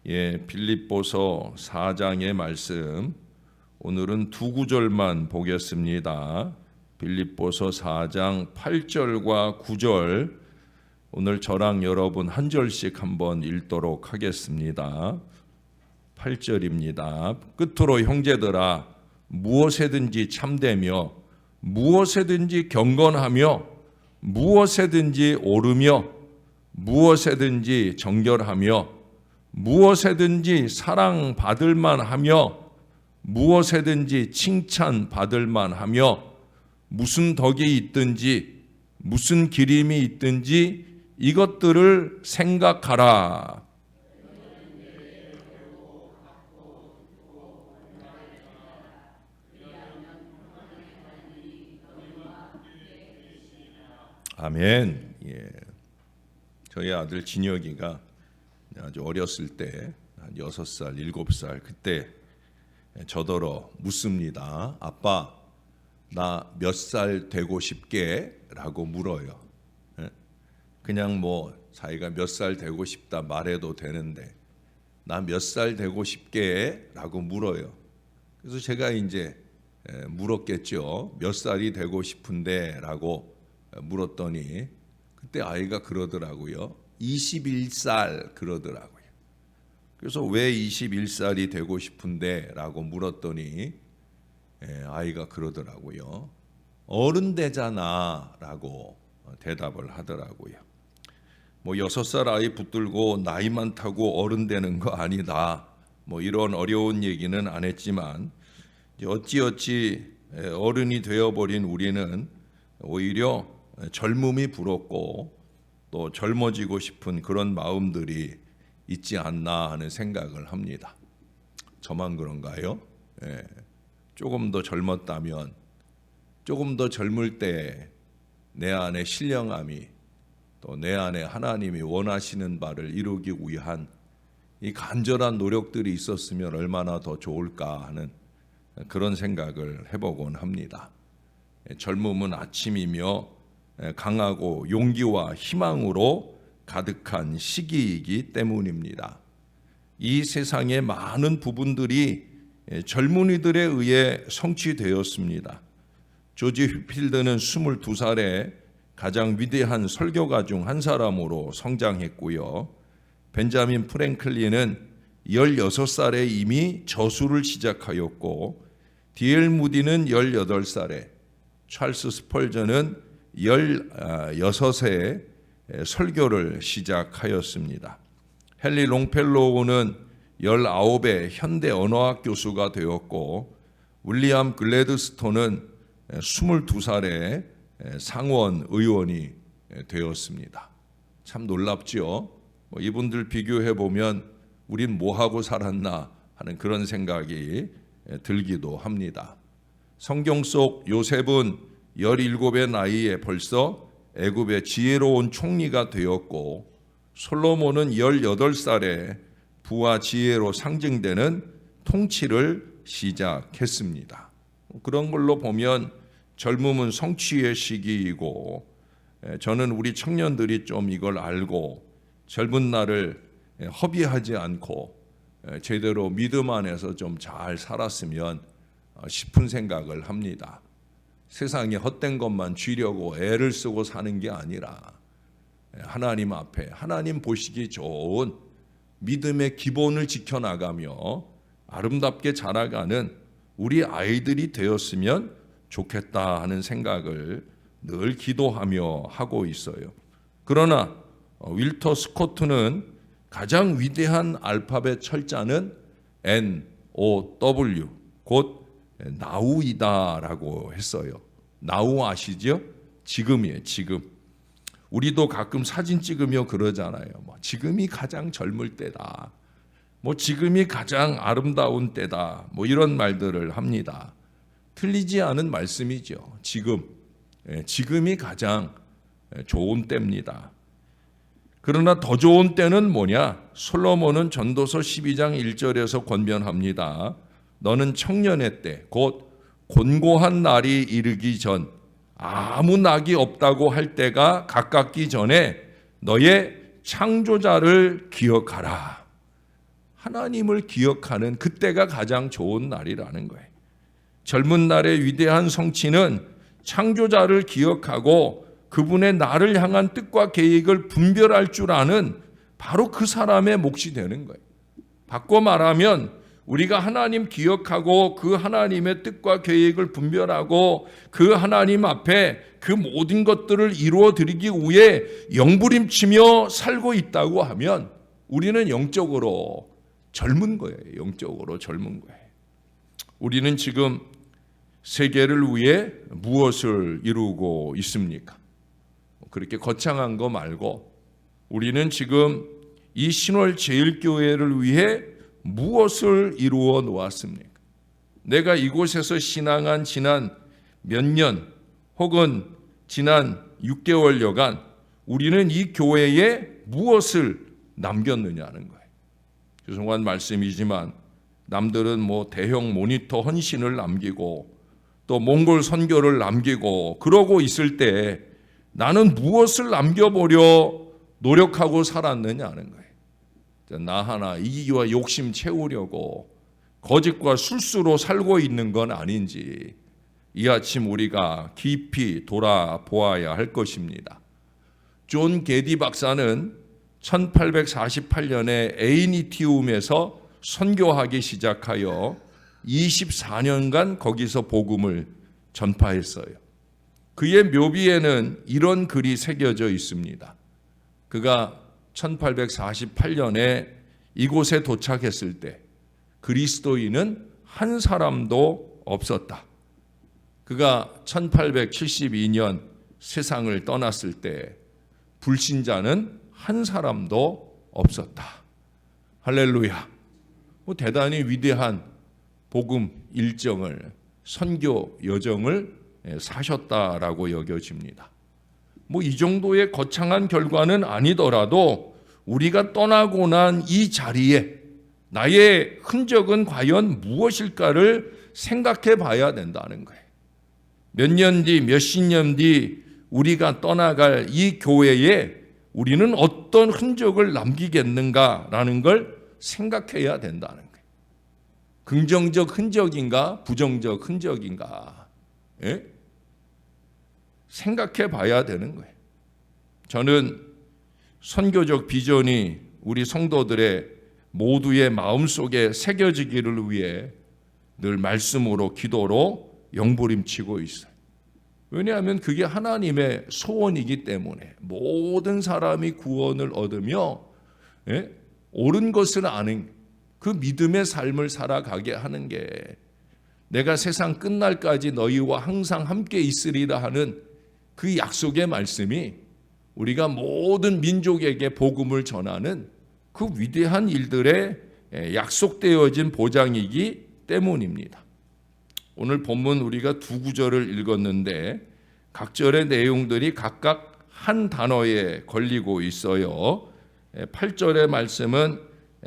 빌립보서 4장의 말씀, 오늘은 두 구절만 보겠습니다. 빌립보서 4장 8절과 9절, 오늘 저랑 여러분 한 절씩 한번 읽도록 하겠습니다. 8절입니다. 끝으로 형제들아, 무엇에든지 참되며 무엇에든지 경건하며 무엇에든지 오르며 무엇에든지 정결하며 무엇에든지 사랑받을 만하며 무엇에든지 칭찬받을 만하며 무슨 덕이 있든지 무슨 기림이 있든지 이것들을 생각하라. 아멘. 저희 아들 진혁이가 아주 어렸을 때 한 6살, 7살 그때 저더러 묻습니다. 아빠, 나 몇 살 되고 싶게? 라고 물어요. 그냥 뭐 자기가 몇 살 되고 싶다 말해도 되는데 나 몇 살 되고 싶게? 라고 물어요. 그래서 제가 이제 물었겠죠. 몇 살이 되고 싶은데? 라고 물었더니 그때 아이가 그러더라고요. 21살 그러더라고요. 그래서 왜 21살이 되고 싶은데? 라고 물었더니 아이가 그러더라고요. 어른 되잖아 라고 대답을 하더라고요. 뭐 6살 아이 붙들고 나이 많다고 어른 되는 거 아니다, 뭐 이런 어려운 얘기는 안 했지만 어찌어찌 어른이 되어버린 우리는 오히려 젊음이 부럽고 또 젊어지고 싶은 그런 마음들이 있지 않나 하는 생각을 합니다. 저만 그런가요? 조금 더 젊었다면, 조금 더 젊을 때 내 안에 신령함이, 또 내 안에 하나님이 원하시는 바를 이루기 위한 이 간절한 노력들이 있었으면 얼마나 더 좋을까 하는 그런 생각을 해보곤 합니다. 젊음은 아침이며 강하고 용기와 희망으로 가득한 시기이기 때문입니다. 이 세상의 많은 부분들이 젊은이들에 의해 성취되었습니다. 조지 휘필드는 22살에 가장 위대한 설교가 중 한 사람으로 성장했고요. 벤자민 프랭클린은 16살에 이미 저술을 시작하였고, D.L. 무디는 18살에, 찰스 스펄전은 16세 설교를 시작하였습니다. 헨리 롱펠로우는 19에 현대 언어학 교수가 되었고, 윌리엄 글래드스톤은 22살에 상원 의원이 되었습니다. 참 놀랍죠? 이분들 비교해 보면 우린 뭐하고 살았나 하는 그런 생각이 들기도 합니다. 성경 속 요셉은 17의 나이에 벌써 애굽의 지혜로운 총리가 되었고, 솔로몬은 18살에 부와 지혜로 상징되는 통치를 시작했습니다. 그런 걸로 보면 젊음은 성취의 시기이고, 저는 우리 청년들이 좀 이걸 알고 젊은 날을 허비하지 않고 제대로 믿음 안에서 좀 잘 살았으면 싶은 생각을 합니다. 세상에 헛된 것만 쥐려고 애를 쓰고 사는 게 아니라 하나님 앞에 하나님 보시기 좋은 믿음의 기본을 지켜나가며 아름답게 자라가는 우리 아이들이 되었으면 좋겠다 하는 생각을 늘 기도하며 하고 있어요. 그러나 윌터 스코트는 가장 위대한 알파벳 철자는 NOW, 곧 나우이다라고 했어요. 나우 아시죠? 지금이에요, 지금. 우리도 가끔 사진 찍으며 그러잖아요. 지금이 가장 젊을 때다. 지금이 가장 아름다운 때다. 이런 말들을 합니다. 틀리지 않은 말씀이죠. 지금이 가장 좋은 때입니다. 그러나 더 좋은 때는 뭐냐? 솔로몬은 전도서 12장 1절에서 권면합니다. 너는 청년의 때, 곧 곤고한 날이 이르기 전, 아무 낙이 없다고 할 때가 가깝기 전에 너의 창조자를 기억하라. 하나님을 기억하는 그때가 가장 좋은 날이라는 거예요. 젊은 날의 위대한 성취는 창조자를 기억하고 그분의 나를 향한 뜻과 계획을 분별할 줄 아는 바로 그 사람의 몫이 되는 거예요. 바꿔 말하면 우리가 하나님 기억하고 그 하나님의 뜻과 계획을 분별하고 그 하나님 앞에 그 모든 것들을 이루어 드리기 위해 영부림치며 살고 있다고 하면 우리는 영적으로 젊은 거예요. 영적으로 젊은 거예요. 우리는 지금 세계를 위해 무엇을 이루고 있습니까? 그렇게 거창한 거 말고 우리는 지금 이 신월 제일교회를 위해 무엇을 이루어 놓았습니까? 내가 이곳에서 신앙한 지난 몇 년 혹은 지난 6개월여간 우리는 이 교회에 무엇을 남겼느냐는 거예요. 죄송한 말씀이지만 남들은 대형 모니터 헌신을 남기고 또 몽골 선교를 남기고 그러고 있을 때 나는 무엇을 남겨보려 노력하고 살았느냐는 거예요. 나 하나 이기와 욕심 채우려고 거짓과 술수로 살고 있는 건 아닌지 이 아침 우리가 깊이 돌아보아야 할 것입니다. 존 게디 박사는 1848년에 에이니티움에서 선교하기 시작하여 24년간 거기서 복음을 전파했어요. 그의 묘비에는 이런 글이 새겨져 있습니다. 그가 1848년에 이곳에 도착했을 때 그리스도인은 한 사람도 없었다. 그가 1872년 세상을 떠났을 때 불신자는 한 사람도 없었다. 할렐루야. 대단히 위대한 복음 일정을, 선교 여정을 사셨다라고 여겨집니다. 이 정도의 거창한 결과는 아니더라도 우리가 떠나고 난 이 자리에 나의 흔적은 과연 무엇일까를 생각해 봐야 된다는 거예요. 몇 년 뒤, 몇십 년 뒤 우리가 떠나갈 이 교회에 우리는 어떤 흔적을 남기겠는가라는 걸 생각해야 된다는 거예요. 긍정적 흔적인가, 부정적 흔적인가, 생각해 봐야 되는 거예요. 저는 선교적 비전이 우리 성도들의 모두의 마음속에 새겨지기를 위해 늘 말씀으로 기도로 영부림치고 있어요. 왜냐하면 그게 하나님의 소원이기 때문에 모든 사람이 구원을 얻으며 옳은 것을 아는 그 믿음의 삶을 살아가게 하는 게 내가 세상 끝날까지 너희와 항상 함께 있으리라 하는 그 약속의 말씀이 우리가 모든 민족에게 복음을 전하는 그 위대한 일들에 약속되어진 보장이기 때문입니다. 오늘 본문 우리가 두 구절을 읽었는데 각 절의 내용들이 각각 한 단어에 걸리고 있어요. 8절의 말씀은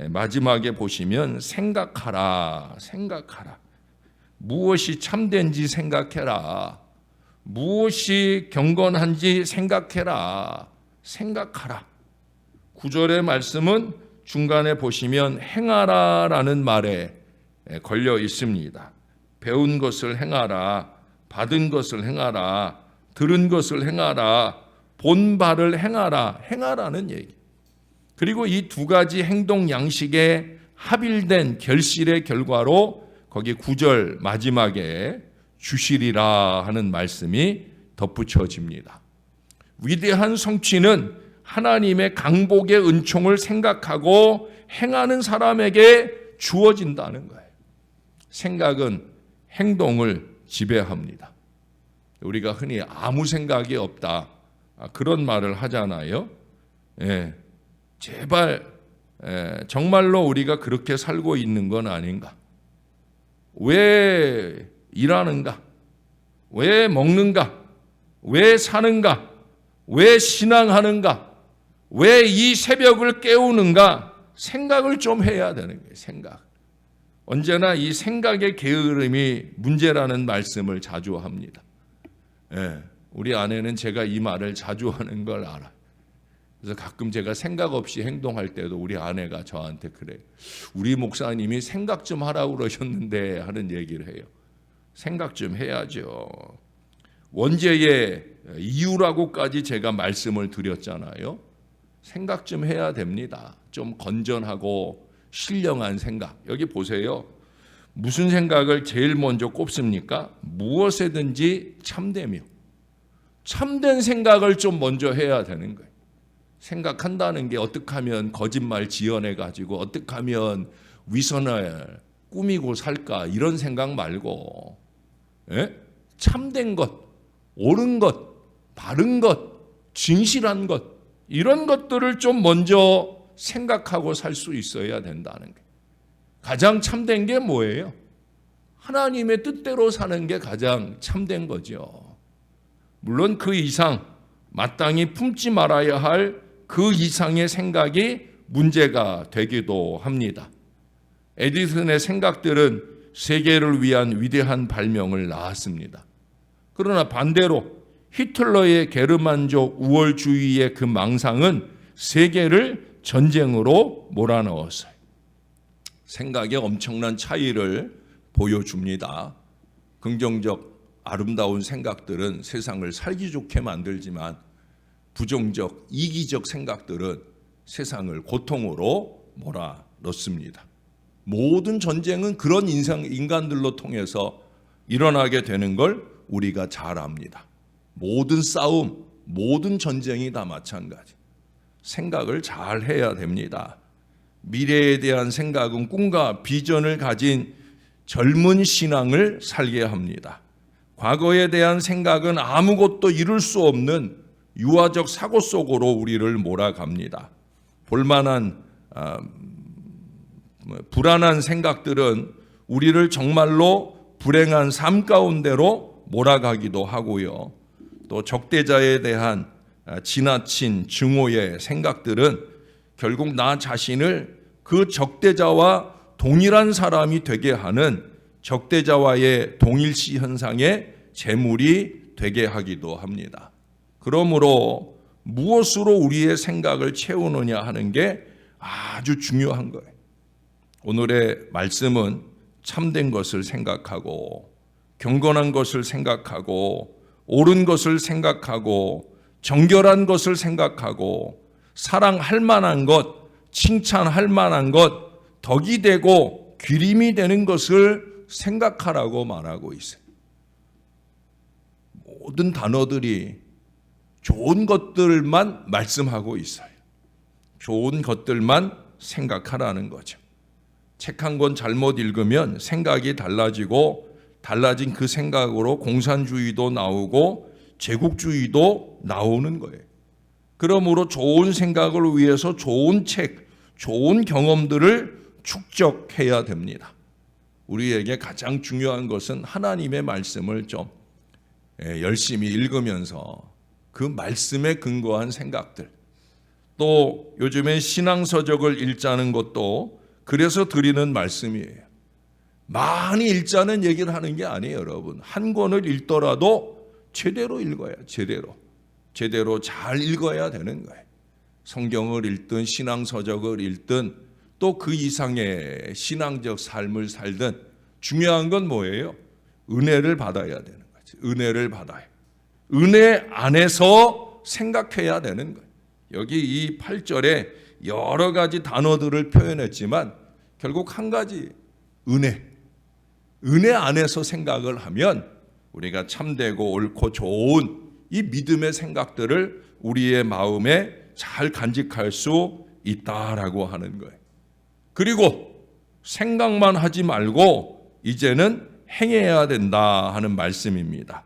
마지막에 보시면 생각하라, 생각하라. 무엇이 참된지 생각해라. 무엇이 경건한지 생각해라. 생각하라. 9절의 말씀은 중간에 보시면 행하라라는 말에 걸려 있습니다. 배운 것을 행하라. 받은 것을 행하라. 들은 것을 행하라. 본 바를 행하라. 행하라는 얘기. 그리고 이 두 가지 행동 양식의 합일된 결실의 결과로 거기 9절 마지막에 주시리라 하는 말씀이 덧붙여집니다. 위대한 성취는 하나님의 강복의 은총을 생각하고 행하는 사람에게 주어진다는 거예요. 생각은 행동을 지배합니다. 우리가 흔히 아무 생각이 없다 그런 말을 하잖아요. 제발 정말로 우리가 그렇게 살고 있는 건 아닌가? 왜 일하는가? 왜 먹는가? 왜 사는가? 왜 신앙하는가? 왜 이 새벽을 깨우는가? 생각을 좀 해야 되는 거예요. 생각. 언제나 이 생각의 게으름이 문제라는 말씀을 자주 합니다. 우리 아내는 제가 이 말을 자주 하는 걸 알아요. 그래서 가끔 제가 생각 없이 행동할 때도 우리 아내가 저한테 그래요. 우리 목사님이 생각 좀 하라고 그러셨는데 하는 얘기를 해요. 생각 좀 해야죠. 원죄의 이유라고까지 제가 말씀을 드렸잖아요. 생각 좀 해야 됩니다. 좀 건전하고 신령한 생각. 여기 보세요. 무슨 생각을 제일 먼저 꼽습니까? 무엇에든지 참되며. 참된 생각을 좀 먼저 해야 되는 거예요. 생각한다는 게 어떻게 하면 거짓말 지어내가지고 어떻게 하면 위선을 꾸미고 살까 이런 생각 말고 참된 것, 옳은 것, 바른 것, 진실한 것 이런 것들을 좀 먼저 생각하고 살 수 있어야 된다는 거예요. 가장 참된 게 뭐예요? 하나님의 뜻대로 사는 게 가장 참된 거죠. 물론 그 이상 마땅히 품지 말아야 할 그 이상의 생각이 문제가 되기도 합니다. 에디슨의 생각들은 세계를 위한 위대한 발명을 낳았습니다. 그러나 반대로 히틀러의 게르만족 우월주의의 그 망상은 세계를 전쟁으로 몰아넣었어요. 생각에 엄청난 차이를 보여줍니다. 긍정적 아름다운 생각들은 세상을 살기 좋게 만들지만 부정적 이기적 생각들은 세상을 고통으로 몰아넣습니다. 모든 전쟁은 그런 인간들로 통해서 일어나게 되는 걸 우리가 잘 압니다. 모든 싸움, 모든 전쟁이 다 마찬가지. 생각을 잘 해야 됩니다. 미래에 대한 생각은 꿈과 비전을 가진 젊은 신앙을 살게 합니다. 과거에 대한 생각은 아무것도 이룰 수 없는 유아적 사고 속으로 우리를 몰아갑니다. 볼만한 불안한 생각들은 우리를 정말로 불행한 삶 가운데로 몰아가기도 하고요. 또 적대자에 대한 지나친 증오의 생각들은 결국 나 자신을 그 적대자와 동일한 사람이 되게 하는 적대자와의 동일시 현상의 제물이 되게 하기도 합니다. 그러므로 무엇으로 우리의 생각을 채우느냐 하는 게 아주 중요한 거예요. 오늘의 말씀은 참된 것을 생각하고 경건한 것을 생각하고 옳은 것을 생각하고 정결한 것을 생각하고 사랑할 만한 것, 칭찬할 만한 것, 덕이 되고 기림이 되는 것을 생각하라고 말하고 있어요. 모든 단어들이 좋은 것들만 말씀하고 있어요. 좋은 것들만 생각하라는 거죠. 책 한 권 잘못 읽으면 생각이 달라지고 달라진 그 생각으로 공산주의도 나오고 제국주의도 나오는 거예요. 그러므로 좋은 생각을 위해서 좋은 책, 좋은 경험들을 축적해야 됩니다. 우리에게 가장 중요한 것은 하나님의 말씀을 좀 열심히 읽으면서 그 말씀에 근거한 생각들, 또 요즘에 신앙서적을 읽자는 것도 그래서 드리는 말씀이에요. 많이 읽자는 얘기를 하는 게 아니에요, 여러분. 한 권을 읽더라도 제대로 읽어야 제대로 잘 읽어야 되는 거예요. 성경을 읽든 신앙서적을 읽든 또 그 이상의 신앙적 삶을 살든 중요한 건 뭐예요? 은혜를 받아야 되는 거지. 은혜를 받아요. 은혜 안에서 생각해야 되는 거예요. 여기 이 8절에 여러 가지 단어들을 표현했지만 결국 한 가지 은혜 안에서 생각을 하면 우리가 참되고 옳고 좋은 이 믿음의 생각들을 우리의 마음에 잘 간직할 수 있다라고 하는 거예요. 그리고 생각만 하지 말고 이제는 행해야 된다 하는 말씀입니다.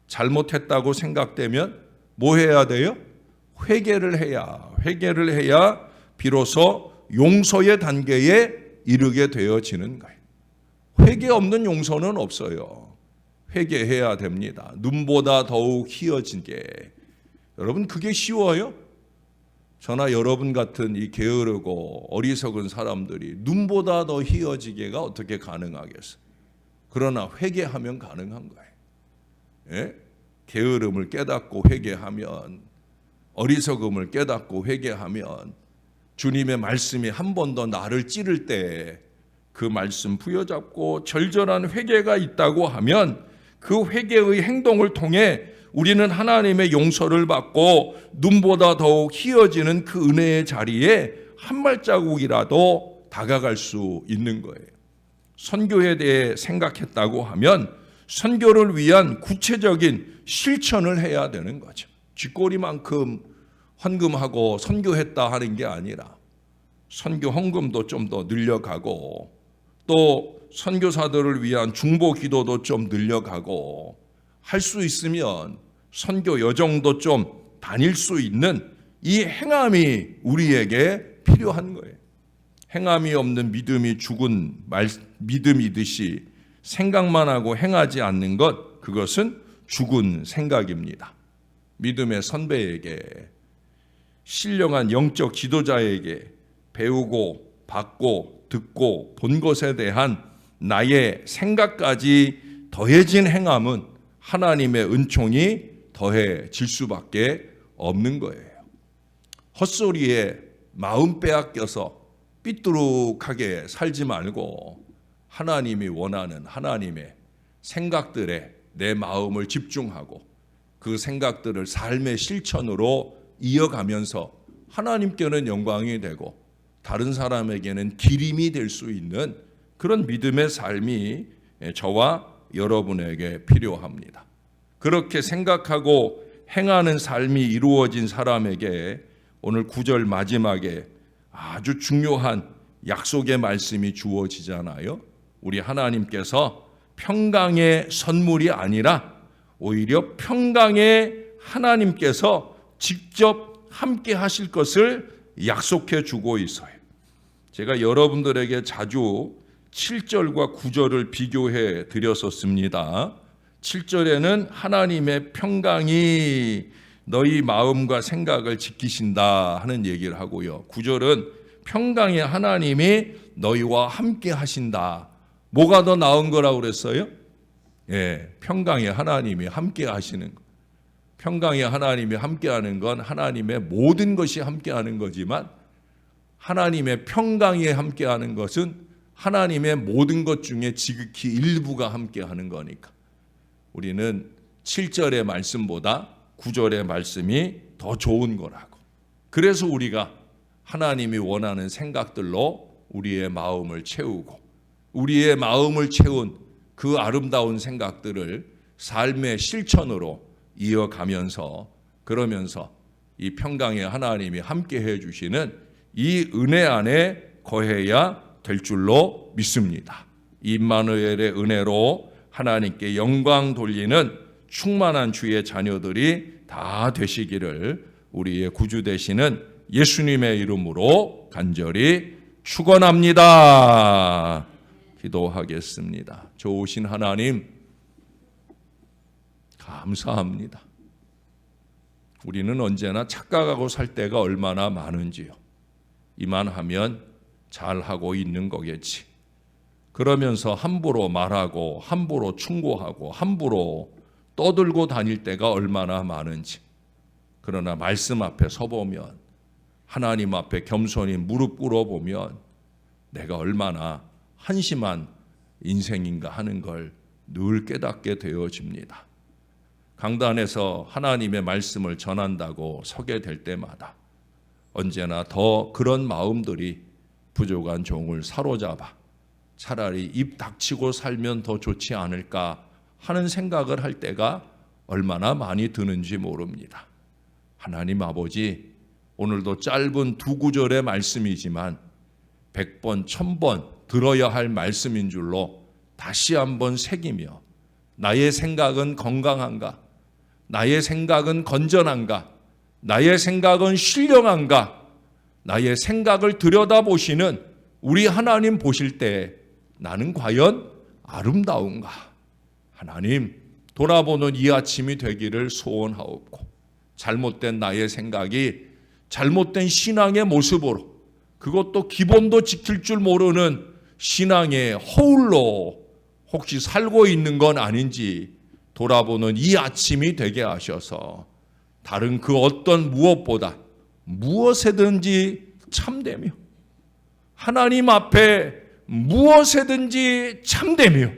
잘못했다고 생각되면 뭐 해야 돼요? 회개를 해야 비로소 용서의 단계에 이르게 되어지는 거예요. 회개 없는 용서는 없어요. 회개해야 됩니다. 눈보다 더욱 희어지게. 여러분 그게 쉬워요? 저나 여러분 같은 이 게으르고 어리석은 사람들이 눈보다 더 희어지게가 어떻게 가능하겠어요? 그러나 회개하면 가능한 거예요. 예? 게으름을 깨닫고 회개하면 어리석음을 깨닫고 회개하면 주님의 말씀이 한 번 더 나를 찌를 때 그 말씀 부여잡고 절절한 회개가 있다고 하면 그 회개의 행동을 통해 우리는 하나님의 용서를 받고 눈보다 더욱 희어지는 그 은혜의 자리에 한 발자국이라도 다가갈 수 있는 거예요. 선교에 대해 생각했다고 하면 선교를 위한 구체적인 실천을 해야 되는 거죠. 쥐꼬리만큼 헌금하고 선교했다 하는 게 아니라 선교 헌금도 좀 더 늘려가고 또 선교사들을 위한 중보 기도도 좀 늘려가고 할 수 있으면 선교 여정도 좀 다닐 수 있는 이 행함이 우리에게 필요한 거예요. 행함이 없는 믿음이 죽은 믿음이듯이 생각만 하고 행하지 않는 것, 그것은 죽은 생각입니다. 믿음의 선배에게, 신령한 영적 지도자에게 배우고 받고 듣고 본 것에 대한 나의 생각까지 더해진 행함은 하나님의 은총이 더해질 수밖에 없는 거예요. 헛소리에 마음 빼앗겨서 삐뚤룩하게 살지 말고 하나님이 원하는 하나님의 생각들에 내 마음을 집중하고 그 생각들을 삶의 실천으로 이어가면서 하나님께는 영광이 되고 다른 사람에게는 기림이 될 수 있는 그런 믿음의 삶이 저와 여러분에게 필요합니다. 그렇게 생각하고 행하는 삶이 이루어진 사람에게 오늘 9절 마지막에 아주 중요한 약속의 말씀이 주어지잖아요. 우리 하나님께서 평강의 선물이 아니라 오히려 평강의 하나님께서 직접 함께 하실 것을 약속해 주고 있어요. 제가 여러분들에게 자주 7절과 9절을 비교해 드렸었습니다. 7절에는 하나님의 평강이 너희 마음과 생각을 지키신다 하는 얘기를 하고요. 9절은 평강의 하나님이 너희와 함께 하신다. 뭐가 더 나은 거라고 그랬어요? 평강의 하나님이 함께 하시는 것. 평강의 하나님이 함께하는 건 하나님의 모든 것이 함께하는 거지만 하나님의 평강이 함께하는 것은 하나님의 모든 것 중에 지극히 일부가 함께하는 거니까 우리는 7절의 말씀보다 9절의 말씀이 더 좋은 거라고. 그래서 우리가 하나님이 원하는 생각들로 우리의 마음을 채우고 우리의 마음을 채운 그 아름다운 생각들을 삶의 실천으로 이어가면서 그러면서 이 평강의 하나님이 함께해 주시는 이 은혜 안에 거해야 될 줄로 믿습니다. 임마누엘의 은혜로 하나님께 영광 돌리는 충만한 주의 자녀들이 다 되시기를 우리의 구주 되시는 예수님의 이름으로 간절히 축원합니다. 기도하겠습니다. 좋으신 하나님 감사합니다. 우리는 언제나 착각하고 살 때가 얼마나 많은지요. 이만하면 잘하고 있는 거겠지. 그러면서 함부로 말하고 함부로 충고하고 함부로 떠들고 다닐 때가 얼마나 많은지. 그러나 말씀 앞에 서보면 하나님 앞에 겸손히 무릎 꿇어보면 내가 얼마나 한심한 인생인가 하는 걸 늘 깨닫게 되어집니다. 강단에서 하나님의 말씀을 전한다고 서게 될 때마다 언제나 더 그런 마음들이 부족한 종을 사로잡아 차라리 입 닥치고 살면 더 좋지 않을까 하는 생각을 할 때가 얼마나 많이 드는지 모릅니다. 하나님 아버지, 오늘도 짧은 2구절의 말씀이지만 100번, 1000번 들어야 할 말씀인 줄로 다시 한번 새기며 나의 생각은 건강한가? 나의 생각은 건전한가? 나의 생각은 신령한가? 나의 생각을 들여다보시는 우리 하나님 보실 때 나는 과연 아름다운가? 하나님, 돌아보는 이 아침이 되기를 소원하옵고 잘못된 나의 생각이 잘못된 신앙의 모습으로 그것도 기본도 지킬 줄 모르는 신앙의 허울로 혹시 살고 있는 건 아닌지 돌아보는 이 아침이 되게 하셔서 다른 그 어떤 무엇보다 무엇에든지 참되며 하나님 앞에 무엇에든지 참되며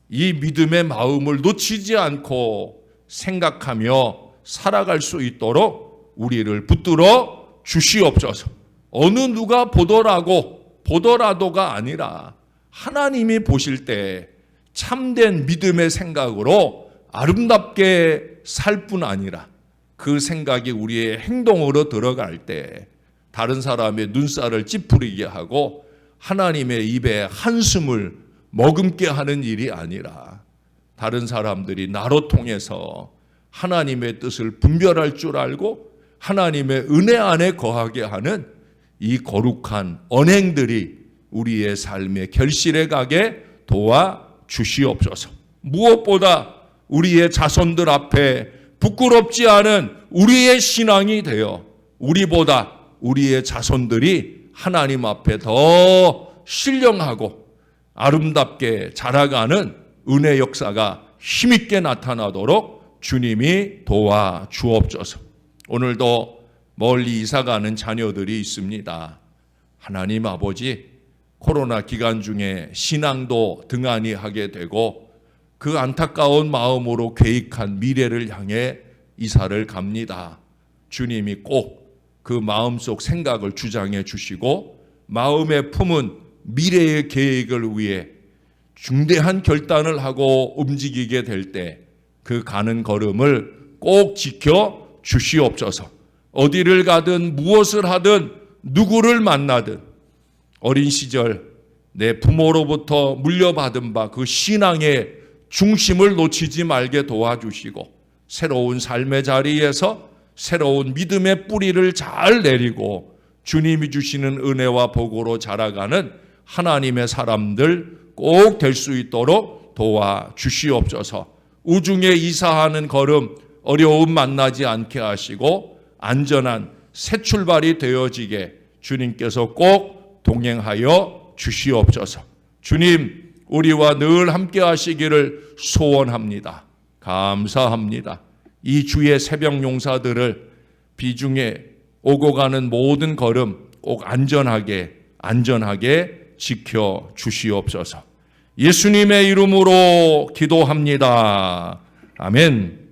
이 믿음의 마음을 놓치지 않고 생각하며 살아갈 수 있도록 우리를 붙들어 주시옵소서. 어느 누가 보더라도가 아니라 하나님이 보실 때 참된 믿음의 생각으로 아름답게 살 뿐 아니라 그 생각이 우리의 행동으로 들어갈 때 다른 사람의 눈살을 찌푸리게 하고 하나님의 입에 한숨을 머금게 하는 일이 아니라 다른 사람들이 나로 통해서 하나님의 뜻을 분별할 줄 알고 하나님의 은혜 안에 거하게 하는 이 거룩한 언행들이 우리의 삶의 결실에 가게 도와 주시옵소서. 무엇보다 우리의 자손들 앞에 부끄럽지 않은 우리의 신앙이 되어 우리보다 우리의 자손들이 하나님 앞에 더 신령하고 아름답게 자라가는 은혜 역사가 힘있게 나타나도록 주님이 도와 주옵소서. 오늘도 멀리 이사가는 자녀들이 있습니다. 하나님 아버지, 코로나 기간 중에 신앙도 등한히 하게 되고 그 안타까운 마음으로 계획한 미래를 향해 이사를 갑니다. 주님이 꼭 그 마음속 생각을 주장해 주시고 마음에 품은 미래의 계획을 위해 중대한 결단을 하고 움직이게 될 때 그 가는 걸음을 꼭 지켜 주시옵소서. 어디를 가든 무엇을 하든 누구를 만나든 어린 시절 내 부모로부터 물려받은 바 그 신앙의 중심을 놓치지 말게 도와주시고 새로운 삶의 자리에서 새로운 믿음의 뿌리를 잘 내리고 주님이 주시는 은혜와 복으로 자라가는 하나님의 사람들 꼭 될 수 있도록 도와주시옵소서. 우중에 이사하는 걸음 어려움 만나지 않게 하시고 안전한 새 출발이 되어지게 주님께서 꼭 동행하여 주시옵소서. 주님, 우리와 늘 함께 하시기를 소원합니다. 감사합니다. 이 주의 새벽 용사들을 비중에 오고 가는 모든 걸음 꼭 안전하게 지켜 주시옵소서. 예수님의 이름으로 기도합니다. 아멘.